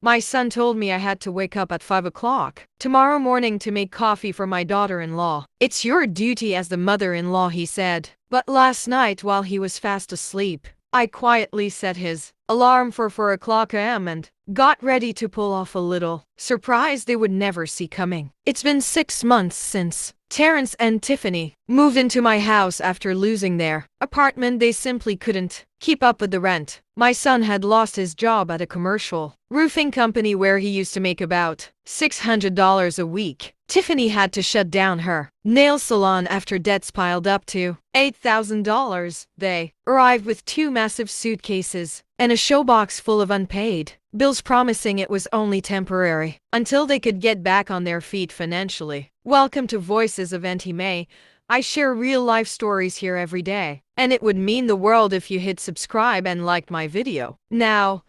My son told me I had to wake up at 5 o'clock tomorrow morning to make coffee for my daughter-in-law. It's your duty as the mother-in-law, he said. But last night, while he was fast asleep, I quietly set his alarm for 4 o'clock a.m. and got ready to pull off a little surprise they would never see coming. It's been 6 months since Terrence and Tiffany moved into my house after losing their apartment. They simply couldn't keep up with the rent. My son had lost his job at a commercial roofing company where he used to make about $600 a week. Tiffany had to shut down her nail salon after debts piled up to $8,000. They arrived with 2 massive suitcases and a showbox full of unpaid bills, promising it was only temporary until they could get back on their feet financially. Welcome to Voices of Auntie May. I share real-life stories here every day, and it would mean the world if you hit subscribe and liked my video. Now,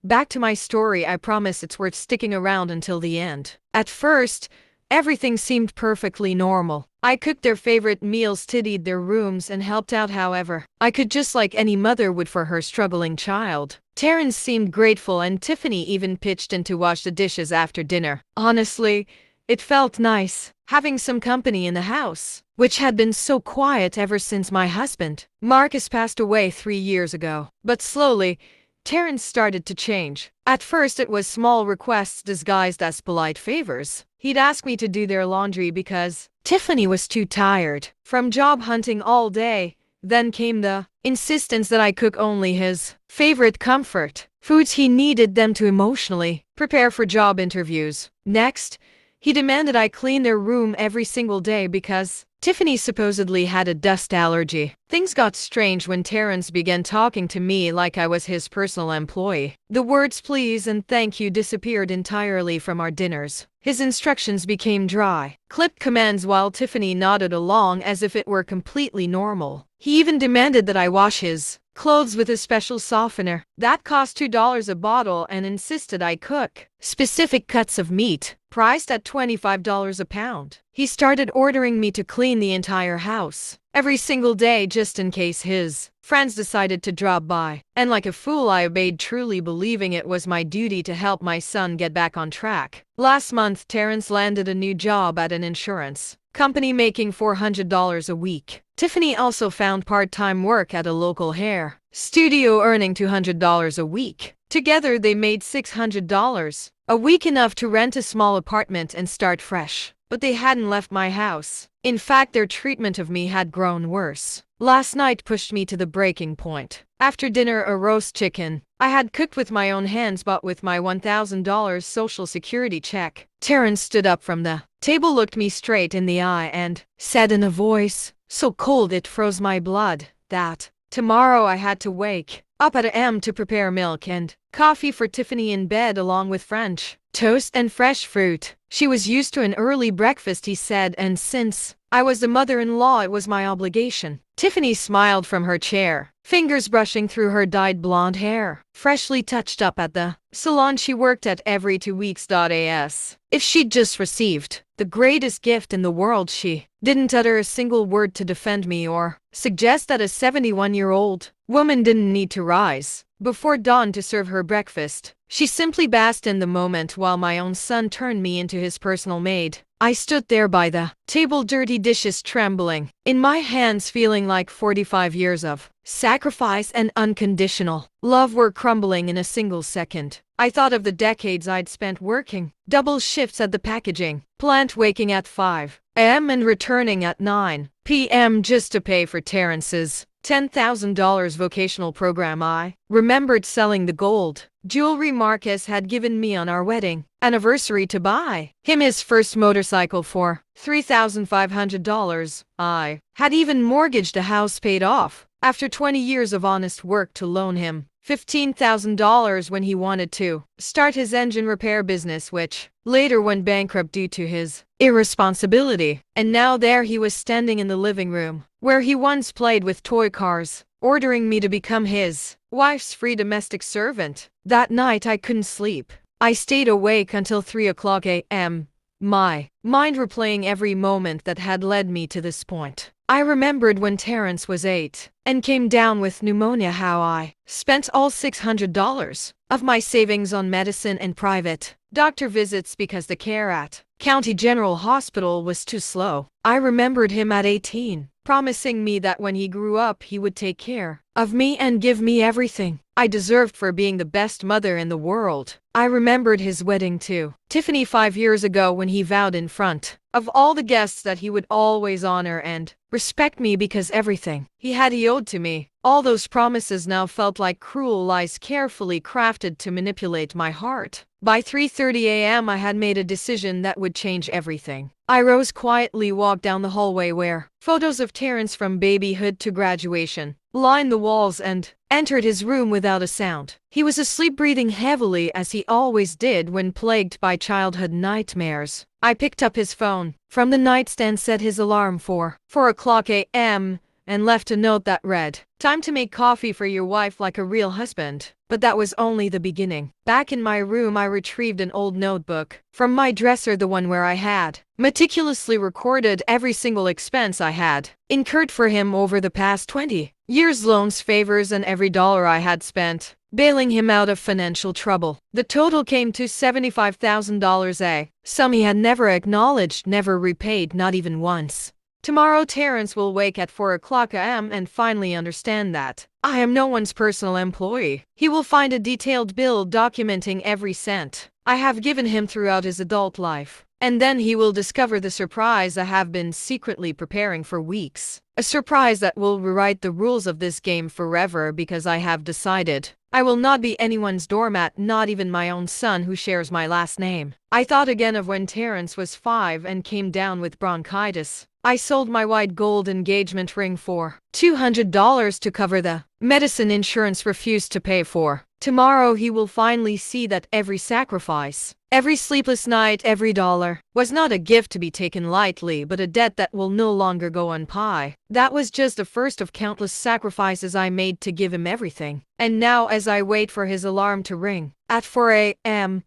back to my story. I promise it's worth sticking around until the end. At first, everything seemed perfectly normal. I cooked their favorite meals, tidied their rooms, and helped out however I could, just like any mother would for her struggling child. Terrence seemed grateful, and Tiffany even pitched in to wash the dishes after dinner. Honestly, it felt nice having some company in the house, which had been so quiet ever since my husband, Marcus, passed away 3 years ago. But slowly, Terrence started to change. At first it was small requests disguised as polite favors. He'd ask me to do their laundry because Tiffany was too tired from job hunting all day. Then came the insistence that I cook only his favorite comfort foods he needed them to emotionally prepare for job interviews. Next, he demanded I clean their room every single day because Tiffany supposedly had a dust allergy. Things got strange when Terrence began talking to me like I was his personal employee. The words please and thank you disappeared entirely from our dinners. His instructions became dry, clipped commands while Tiffany nodded along as if it were completely normal. He even demanded that I wash his clothes with a special softener that cost $2 a bottle and insisted I cook specific cuts of meat priced at $25 a pound. He started ordering me to clean the entire house every single day just in case his friends decided to drop by. And like a fool, I obeyed, truly believing it was my duty to help my son get back on track. Last month, Terrence landed a new job at an insurance company making $400 a week. Tiffany also found part-time work at a local hair studio earning $200 a week. Together they made $600 a week, enough to rent a small apartment and start fresh. But they hadn't left my house. In fact, their treatment of me had grown worse. Last night pushed me to the breaking point. After dinner, a roast chicken I had cooked with my own hands bought with my $1,000 social security check. Terrence stood up from the table, looked me straight in the eye, and said in a voice so cold it froze my blood that tomorrow I had to wake up at a.m. to prepare milk and coffee for Tiffany in bed, along with French toast and fresh fruit. She was used to an early breakfast, he said, and since I was the mother-in-law, it was my obligation. Tiffany smiled from her chair, fingers brushing through her dyed blonde hair, freshly touched up at the salon she worked at every 2 weeks. As if she'd just received the greatest gift in the world, she didn't utter a single word to defend me or suggest that a 71-year-old woman didn't need to rise before dawn to serve her breakfast. She simply basked in the moment while my own son turned me into his personal maid. I stood there by the table, dirty dishes trembling in my hands, feeling like 45 years of sacrifice and unconditional love were crumbling in a single second. I thought of the decades I'd spent working double shifts at the packaging plant, waking at 5 a.m. and returning at 9 p.m. just to pay for Terrence's $10,000 vocational program. I remembered selling the gold jewelry Marcus had given me on our wedding anniversary to buy him his first motorcycle for $3,500. I had even mortgaged a house paid off after 20 years of honest work to loan him $15,000 when he wanted to start his engine repair business, which later went bankrupt due to his irresponsibility. And now there he was, standing in the living room where he once played with toy cars, ordering me to become his wife's free domestic servant. That night I couldn't sleep. I stayed awake until 3 o'clock a.m., my mind replaying every moment that had led me to this point. I remembered when Terrence was 8 and came down with pneumonia how I spent all $600 of my savings on medicine and private doctor visits because the care at County General Hospital was too slow. I remembered him at 18, promising me that when he grew up he would take care of me and give me everything I deserved for being the best mother in the world. I remembered his wedding to Tiffany 5 years ago when he vowed in front of all the guests that he would always honor and respect me because everything he owed to me. All those promises now felt like cruel lies carefully crafted to manipulate my heart. By 3:30 a.m. I had made a decision that would change everything. I rose quietly, walked down the hallway where photos of Terrence from babyhood to graduation lined the walls, and entered his room without a sound. He was asleep, breathing heavily as he always did when plagued by childhood nightmares. I picked up his phone from the nightstand, set his alarm for 4:00 a.m., and left a note that read, "Time to make coffee for your wife like a real husband." But that was only the beginning. Back in my room, I retrieved an old notebook from my dresser, the one where I had meticulously recorded every single expense I had incurred for him over the past 20 years, loans, favors, and every dollar I had spent bailing him out of financial trouble. The total came to $75,000, a sum he had never acknowledged, never repaid, not even once. Tomorrow Terrence will wake at 4:00 a.m. and finally understand that I am no one's personal employee. He will find a detailed bill documenting every cent I have given him throughout his adult life. And then he will discover the surprise I have been secretly preparing for weeks. A surprise that will rewrite the rules of this game forever, because I have decided I will not be anyone's doormat, not even my own son who shares my last name. I thought again of when Terrence was 5 and came down with bronchitis. I sold my white gold engagement ring for $200 to cover the medicine insurance refused to pay for. Tomorrow he will finally see that every sacrifice, every sleepless night, every dollar was not a gift to be taken lightly, but a debt that will no longer go unpaid. That was just the first of countless sacrifices I made to give him everything. And now, as I wait for his alarm to ring at 4 a.m.,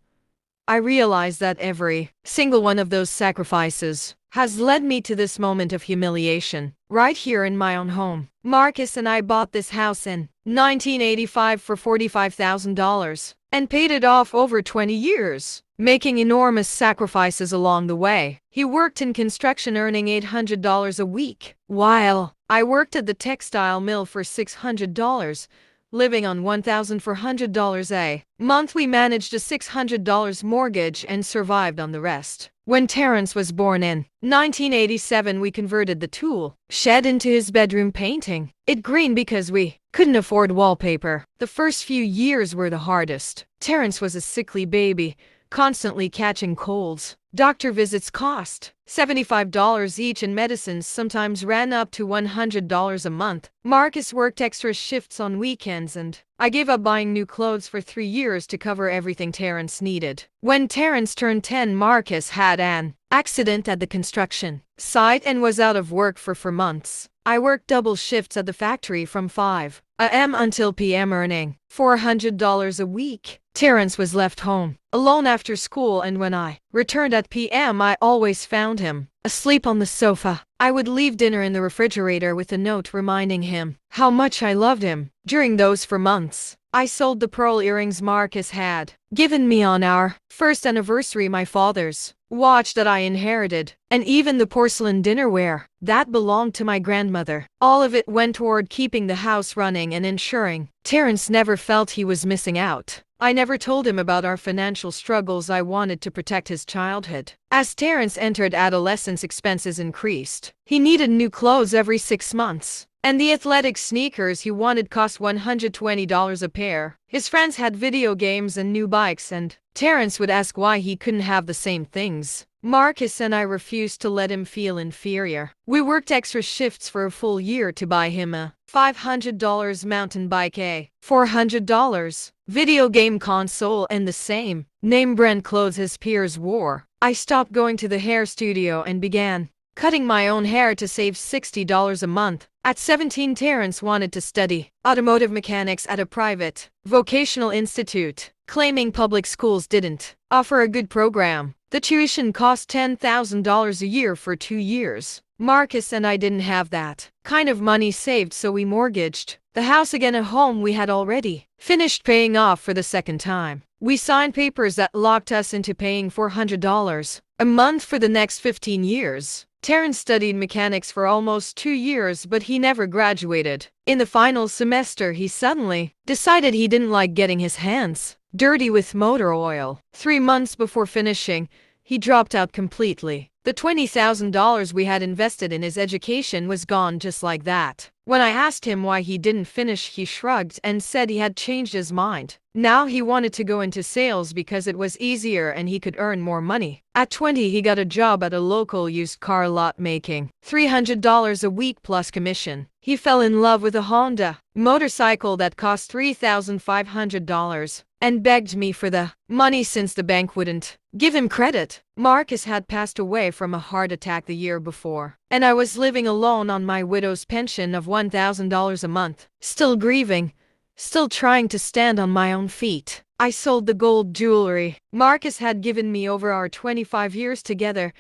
I realize that every single one of those sacrifices has led me to this moment of humiliation, right here in my own home. Marcus and I bought this house in 1985 for $45,000 and paid it off over 20 years, making enormous sacrifices along the way. He worked in construction, earning $800 a week, while I worked at the textile mill for $600, living on $1,400 a month. We managed a $600 mortgage and survived on the rest. When Terrence was born in 1987, we converted the tool shed into his bedroom, painting it green because we couldn't afford wallpaper. The first few years were the hardest. Terrence was a sickly baby, constantly catching colds. Doctor visits cost $75 each, and medicines sometimes ran up to $100 a month. Marcus worked extra shifts on weekends, and I gave up buying new clothes for 3 years to cover everything Terrence needed. When Terrence turned 10, Marcus had an accident at the construction site and was out of work for months. I worked double shifts at the factory from 5 a.m. until p.m., earning $400 a week. Terrence was left home alone after school, and when I returned at p.m., I always found him asleep on the sofa. I would leave dinner in the refrigerator with a note reminding him how much I loved him. During those 4 months, I sold the pearl earrings Marcus had given me on our first anniversary, my father's watch that I inherited, and even the porcelain dinnerware that belonged to my grandmother. All of it went toward keeping the house running and ensuring Terrence never felt he was missing out. I never told him about our financial struggles. I wanted to protect his childhood. As Terrence entered adolescence, expenses increased. He needed new clothes every 6 months, and the athletic sneakers he wanted cost $120 a pair. His friends had video games and new bikes, and Terrence would ask why he couldn't have the same things. Marcus and I refused to let him feel inferior. We worked extra shifts for a full year to buy him a $500 mountain bike, a $400 video game console, and the same name brand clothes his peers wore. I stopped going to the hair studio and began cutting my own hair to save $60 a month. At 17, Terrence wanted to study automotive mechanics at a private vocational institute, claiming public schools didn't offer a good program. The tuition cost $10,000 a year for 2 years. Marcus and I didn't have that kind of money saved, so we mortgaged the house again, a home we had already finished paying off for the second time. We signed papers that locked us into paying $400 a month for the next 15 years. Terrence studied mechanics for almost 2 years, but he never graduated. In the final semester, he suddenly decided he didn't like getting his hands dirty with motor oil. 3 months before finishing, he dropped out completely. The $20,000 we had invested in his education was gone just like that. When I asked him why he didn't finish, he shrugged and said he had changed his mind. Now he wanted to go into sales because it was easier and he could earn more money. At 20, he got a job at a local used car lot making $300 a week plus commission. He fell in love with a Honda motorcycle that cost $3,500 and begged me for the money since the bank wouldn't give him credit. Marcus had passed away from a heart attack the year before, and I was living alone on my widow's pension of $1,000 a month, still grieving, still trying to stand on my own feet. I sold the gold jewelry Marcus had given me over our 25 years together,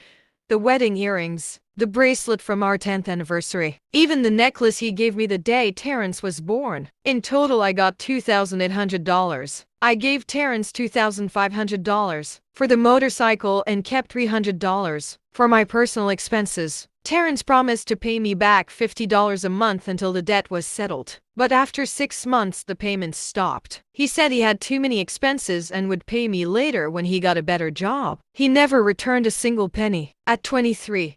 the wedding earrings, the bracelet from our 10th anniversary, even the necklace he gave me the day Terrence was born. In total, I got $2,800. I gave Terrence $2,500 for the motorcycle and kept $300 for my personal expenses. Terrence promised to pay me back $50 a month until the debt was settled. But after 6 months, the payments stopped. He said he had too many expenses and would pay me later when he got a better job. He never returned a single penny. At 23,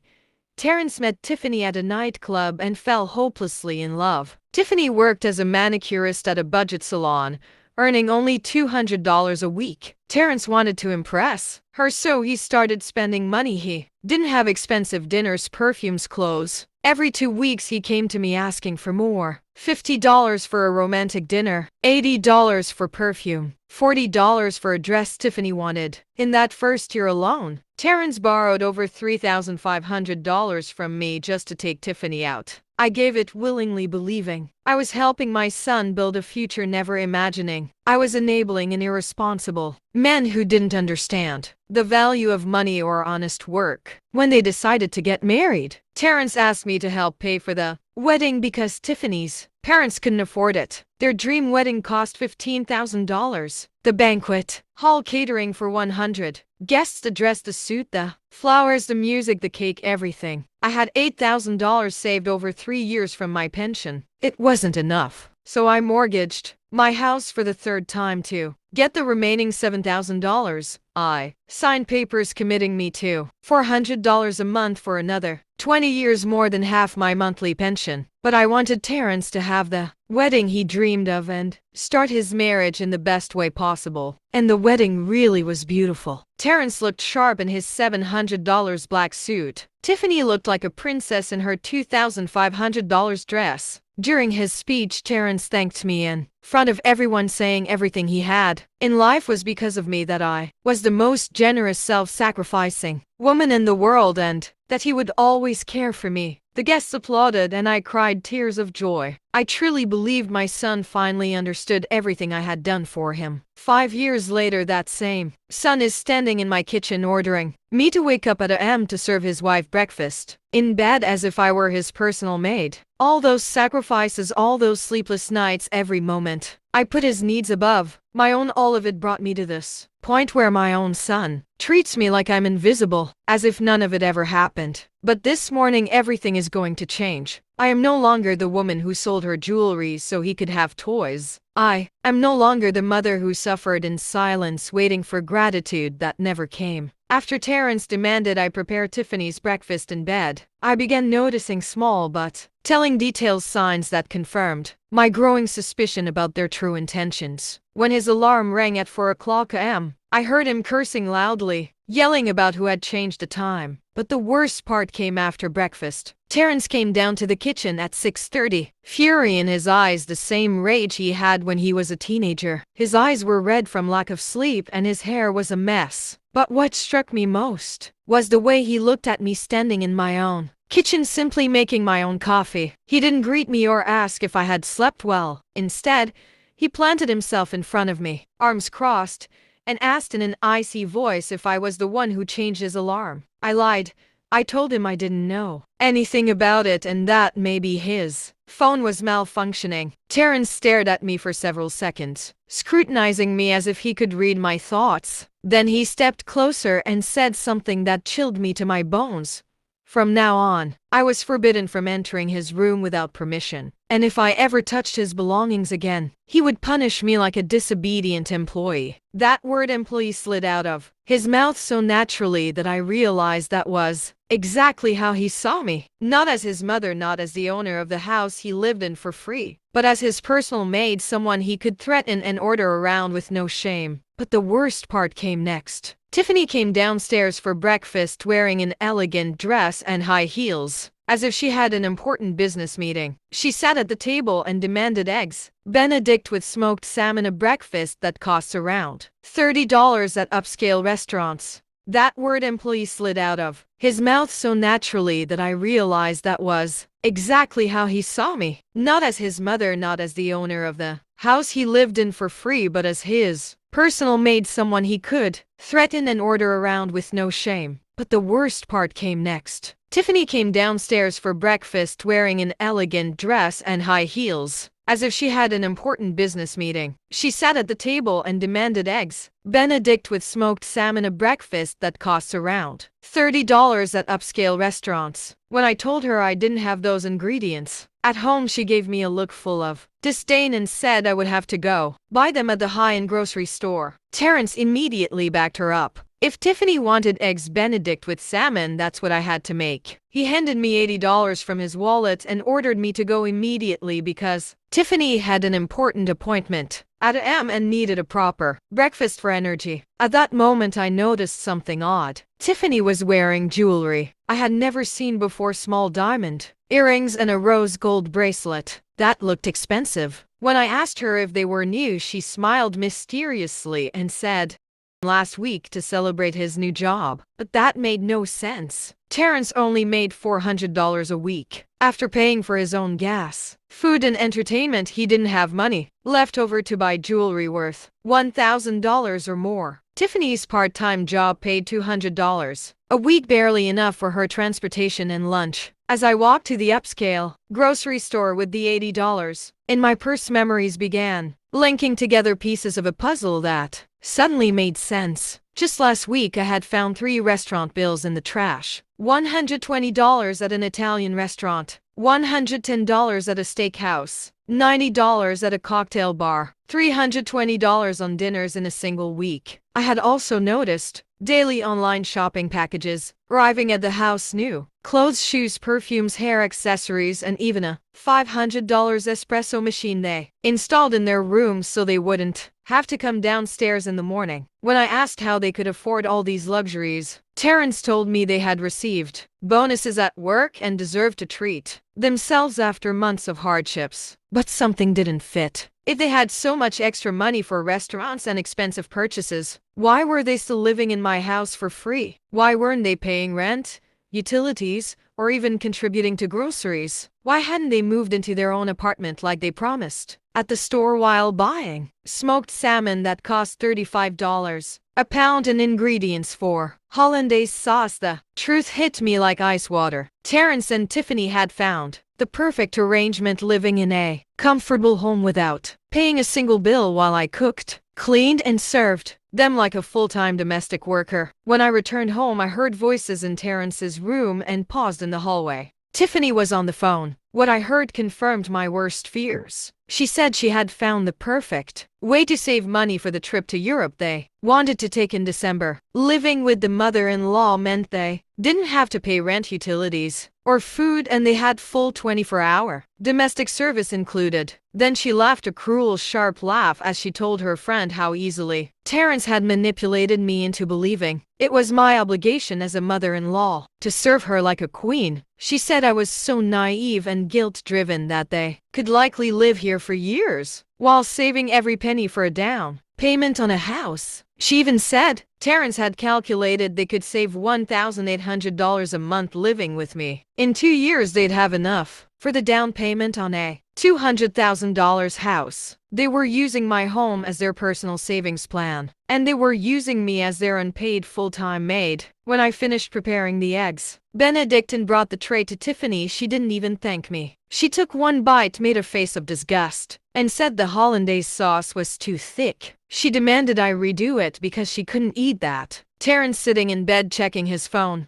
Terrence met Tiffany at a nightclub and fell hopelessly in love. Tiffany worked as a manicurist at a budget salon, earning only $200 a week. Terrence wanted to impress her, so he started spending money. He didn't have expensive dinners, perfumes, clothes. Every 2 weeks he came to me asking for more. $50 for a romantic dinner, $80 for perfume, $40 for a dress Tiffany wanted. In that first year alone, Terrence borrowed over $3,500 from me just to take Tiffany out. I gave it willingly, believing I was helping my son build a future, never imagining I was enabling an irresponsible man who didn't understand the value of money or honest work. When they decided to get married, Terrence asked me to help pay for the wedding because Tiffany's parents couldn't afford it. Their dream wedding cost $15,000. The banquet hall catering for 100 guests, the dress, the suit, the flowers, the music, the cake, everything. I had $8,000 saved over 3 years from my pension. It wasn't enough, so I mortgaged my house for the 3rd time to get the remaining $7,000. I signed papers committing me to $400 a month for another 20 years, more than half my monthly pension. But I wanted Terrence to have the wedding he dreamed of and start his marriage in the best way possible. And the wedding really was beautiful. Terrence looked sharp in his $700 black suit. Tiffany looked like a princess in her $2,500 dress. During his speech, Terrence thanked me in front of everyone, saying everything he had in life was because of me, that I was the most generous, self-sacrificing woman in the world, and that he would always care for me. The guests applauded and I cried tears of joy. I truly believed my son finally understood everything I had done for him. 5 years later, that same son is standing in my kitchen ordering me to wake up at a.m. to serve his wife breakfast in bed as if I were his personal maid. All those sacrifices, all those sleepless nights, every moment I put his needs above my own, all of it brought me to this point where my own son treats me like I'm invisible, as if none of it ever happened. But this morning everything is going to change. I am no longer the woman who sold her jewelry so he could have toys. I am no longer the mother who suffered in silence, waiting for gratitude that never came. After Terrence demanded I prepare Tiffany's breakfast in bed, I began noticing small but telling details, signs that confirmed my growing suspicion about their true intentions. When his alarm rang at 4 o'clock a.m., I heard him cursing loudly, yelling about who had changed the time. But the worst part came after breakfast. Terrence came down to the kitchen at 6:30, fury in his eyes, the same rage he had when he was a teenager. His eyes were red from lack of sleep and his hair was a mess. But what struck me most was the way he looked at me standing in my own kitchen, simply making my own coffee. He didn't greet me or ask if I had slept well. Instead, he planted himself in front of me, arms crossed, and asked in an icy voice if I was the one who changed his alarm. I lied. I told him I didn't know anything about it and that maybe his phone was malfunctioning. Terrence stared at me for several seconds, scrutinizing me as if he could read my thoughts. Then he stepped closer and said something that chilled me to my bones. From now on, I was forbidden from entering his room without permission, and if I ever touched his belongings again, he would punish me like a disobedient employee. That word employee slid out of his mouth so naturally that I realized that was exactly how he saw me. Not as his mother, not as the owner of the house he lived in for free, but as his personal maid, someone he could threaten and order around with no shame. But the worst part came next. Tiffany came downstairs for breakfast wearing an elegant dress and high heels, as if she had an important business meeting. She sat at the table and demanded eggs Benedict with smoked salmon, a breakfast that costs around $30 at upscale restaurants. That word employee slid out of his mouth so naturally that I realized that was exactly how he saw me. Not as his mother, not as the owner of the house he lived in for free, but as his personal maid, someone he could threaten and order around with no shame. But the worst part came next. Tiffany came downstairs for breakfast wearing an elegant dress and high heels, as if she had an important business meeting. She sat at the table and demanded eggs Benedict with smoked salmon, a breakfast that costs around $30 at upscale restaurants. When I told her I didn't have those ingredients at home, she gave me a look full of disdain and said I would have to go buy them at the high-end grocery store. Terrence immediately backed her up. If Tiffany wanted eggs Benedict with salmon, that's what I had to make. He handed me $80 from his wallet and ordered me to go immediately because Tiffany had an important appointment at AM and needed a proper breakfast for energy. At that moment, I noticed something odd. Tiffany was wearing jewelry I had never seen before, small diamond earrings and a rose gold bracelet. That looked expensive. When I asked her if they were new, she smiled mysteriously and said, last week to celebrate his new job. But that made no sense. Terrence only made $400 a week. After paying for his own gas, food and entertainment, he didn't have money left over to buy jewelry worth $1,000 or more. Tiffany's part-time job paid $200 a week, barely enough for her transportation and lunch. As I walked to the upscale grocery store with the $80 in my purse, memories began linking together pieces of a puzzle that suddenly made sense. Just last week, I had found 3 restaurant bills in the trash. $120 at an Italian restaurant, $110 at a steakhouse, $90 at a cocktail bar, $320 on dinners in a single week. I had also noticed daily online shopping packages arriving at the house, new clothes, shoes, perfumes, hair accessories, and even a $500 espresso machine they installed in their rooms so they wouldn't have to come downstairs in the morning. When I asked how they could afford all these luxuries, Terrence told me they had received bonuses at work and deserved to treat themselves after months of hardships. But something didn't fit. If they had so much extra money for restaurants and expensive purchases, why were they still living in my house for free? Why weren't they paying rent, utilities, or even contributing to groceries? Why hadn't they moved into their own apartment like they promised at the store while buying smoked salmon that cost $35 a pound and ingredients for hollandaise sauce? The truth hit me like ice water. Terrence and Tiffany had found the perfect arrangement, living in a comfortable home without paying a single bill while I cooked, cleaned, and served them like a full-time domestic worker. When I returned home, I heard voices in Terrence's room and paused in the hallway. Tiffany was on the phone. What I heard confirmed my worst fears. She said she had found the perfect way to save money for the trip to Europe they wanted to take in December. Living with the mother-in-law meant they didn't have to pay rent, utilities, or food, and they had full 24-hour domestic service included. Then she laughed, a cruel, sharp laugh, as she told her friend how easily Terrence had manipulated me into believing it was my obligation as a mother-in-law to serve her like a queen. She said I was so naive and guilt-driven that they could likely live here for years while saving every penny for a down payment on a house. She even said Terrence had calculated they could save $1,800 a month living with me. In 2 years, they'd have enough for the down payment on a $200,000 house. They were using my home as their personal savings plan, and they were using me as their unpaid full-time maid. When I finished preparing the eggs, Benedictine brought the tray to Tiffany. She didn't even thank me. She took one bite, made a face of disgust, and said the hollandaise sauce was too thick. She demanded I redo it because she couldn't eat that. Terrence, sitting in bed checking his phone,